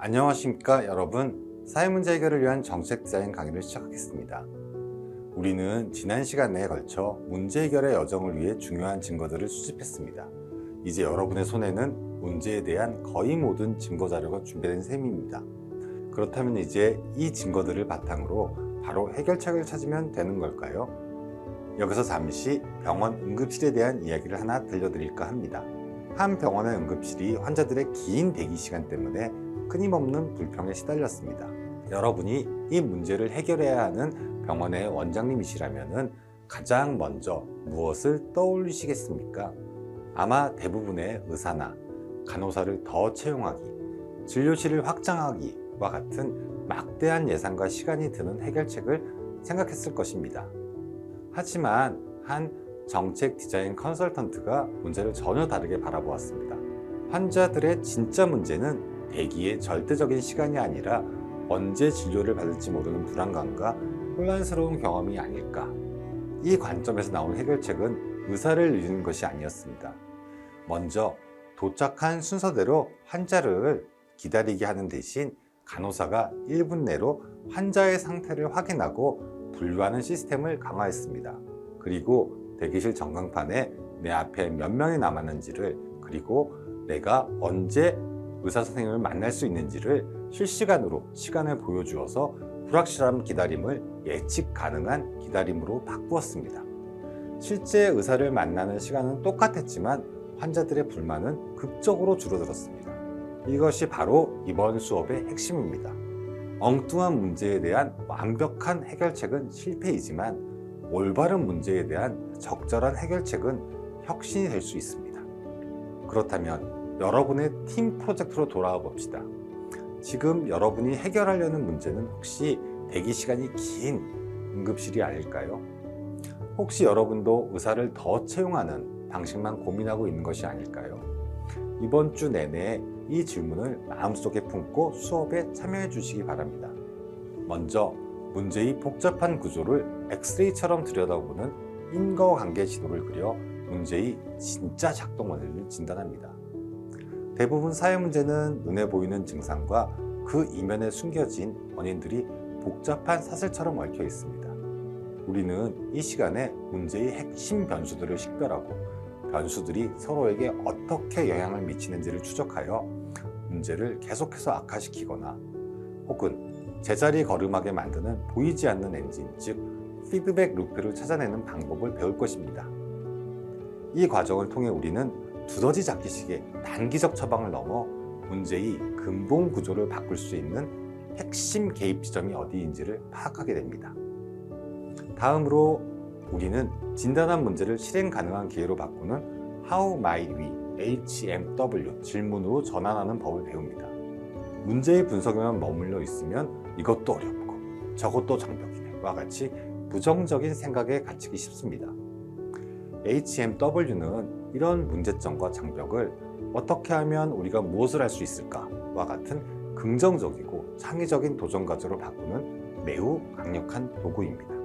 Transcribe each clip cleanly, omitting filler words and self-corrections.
안녕하십니까 여러분. 사회문제 해결을 위한 정책 디자인 강의를 시작하겠습니다. 우리는 지난 시간에 걸쳐 문제 해결의 여정을 위해 중요한 증거들을 수집했습니다. 이제 여러분의 손에는 문제에 대한 거의 모든 증거 자료가 준비된 셈입니다. 그렇다면 이제 이 증거들을 바탕으로 바로 해결책을 찾으면 되는 걸까요? 여기서 잠시 병원 응급실에 대한 이야기를 하나 들려드릴까 합니다. 한 병원의 응급실이 환자들의 긴 대기 시간 때문에 끊임없는 불평에 시달렸습니다. 여러분이 이 문제를 해결해야 하는 병원의 원장님이시라면 가장 먼저 무엇을 떠올리시겠습니까? 아마 대부분의 의사나 간호사를 더 채용하기, 진료실을 확장하기와 같은 막대한 예산과 시간이 드는 해결책을 생각했을 것입니다. 하지만 한 정책 디자인 컨설턴트가 문제를 전혀 다르게 바라보았습니다. 환자들의 진짜 문제는 대기의 절대적인 시간이 아니라 언제 진료를 받을지 모르는 불안감과 혼란스러운 경험이 아닐까. 이 관점에서 나온 해결책은 의사를 늘리는 것이 아니었습니다. 먼저 도착한 순서대로 환자를 기다리게 하는 대신 간호사가 1분 내로 환자의 상태를 확인하고 분류하는 시스템을 강화했습니다. 그리고 대기실 전광판에 내 앞에 몇 명이 남았는지를, 그리고 내가 언제 의사 선생님을 만날 수 있는지를 실시간으로 시간을 보여주어서 불확실한 기다림을 예측 가능한 기다림으로 바꾸었습니다. 실제 의사를 만나는 시간은 똑같았지만 환자들의 불만은 극적으로 줄어들었습니다. 이것이 바로 이번 수업의 핵심입니다. 엉뚱한 문제에 대한 완벽한 해결책은 실패이지만 올바른 문제에 대한 적절한 해결책은 혁신이 될 수 있습니다. 그렇다면 여러분의 팀 프로젝트로 돌아와 봅시다. 지금 여러분이 해결하려는 문제는 혹시 대기 시간이 긴 응급실이 아닐까요? 혹시 여러분도 의사를 더 채용하는 방식만 고민하고 있는 것이 아닐까요? 이번 주 내내 이 질문을 마음속에 품고 수업에 참여해 주시기 바랍니다. 먼저 문제의 복잡한 구조를 엑스레이처럼 들여다보는 인과관계 지도를 그려 문제의 진짜 작동 원리를 진단합니다. 대부분 사회 문제는 눈에 보이는 증상과 그 이면에 숨겨진 원인들이 복잡한 사슬처럼 얽혀 있습니다. 우리는 이 시간에 문제의 핵심 변수들을 식별하고 변수들이 서로에게 어떻게 영향을 미치는지를 추적하여 문제를 계속해서 악화시키거나 혹은 제자리 걸음하게 만드는 보이지 않는 엔진, 즉 피드백 루프를 찾아내는 방법을 배울 것입니다. 이 과정을 통해 우리는 두더지 잡기식의 단기적 처방을 넘어 문제의 근본 구조를 바꿀 수 있는 핵심 개입 지점이 어디인지를 파악하게 됩니다. 다음으로 우리는 진단한 문제를 실행 가능한 기회로 바꾸는 How might we, HMW 질문으로 전환하는 법을 배웁니다. 문제의 분석에만 머물러 있으면 이것도 어렵고 저것도 장벽이네와 같이 부정적인 생각에 갇히기 쉽습니다. HMW는 이런 문제점과 장벽을 어떻게 하면 우리가 무엇을 할 수 있을까와 같은 긍정적이고 창의적인 도전 과제로 바꾸는 매우 강력한 도구입니다.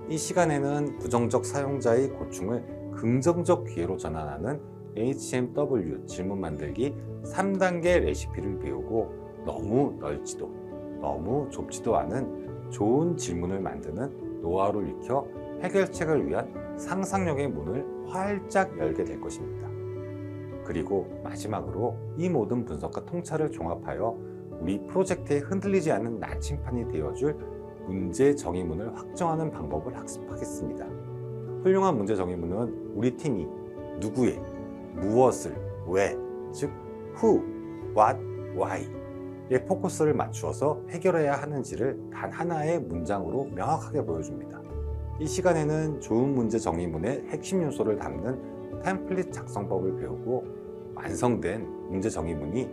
이 시간에는 부정적 사용자의 고충을 긍정적 기회로 전환하는 HMW 질문 만들기 3단계 레시피를 배우고 너무 넓지도 너무 좁지도 않은 좋은 질문을 만드는 노하우를 익혀 해결책을 위한 상상력의 문을 활짝 열게 될 것입니다. 그리고 마지막으로 이 모든 분석과 통찰을 종합하여 우리 프로젝트에 흔들리지 않는 나침판이 되어줄 문제 정의문을 확정하는 방법을 학습하겠습니다. 훌륭한 문제 정의문은 우리 팀이 누구의, 무엇을, 왜, 즉 who, what, why에 포커스를 맞추어서 해결해야 하는지를 단 하나의 문장으로 명확하게 보여줍니다. 이 시간에는 좋은 문제 정의문의 핵심 요소를 담는 템플릿 작성법을 배우고 완성된 문제 정의문이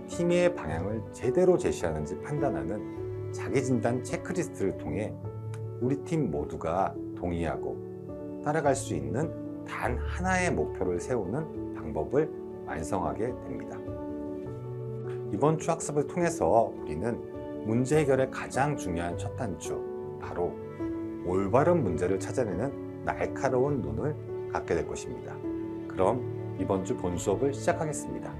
팀의 방향을 제대로 제시하는지 판단하는 자기진단 체크리스트를 통해 우리 팀 모두가 동의하고 따라갈 수 있는 단 하나의 목표를 세우는 방법을 완성하게 됩니다. 이번 주 학습을 통해서 우리는 문제 해결의 가장 중요한 첫 단추, 바로 올바른 문제를 찾아내는 날카로운 눈을 갖게 될 것입니다. 그럼 이번 주 본 수업을 시작하겠습니다.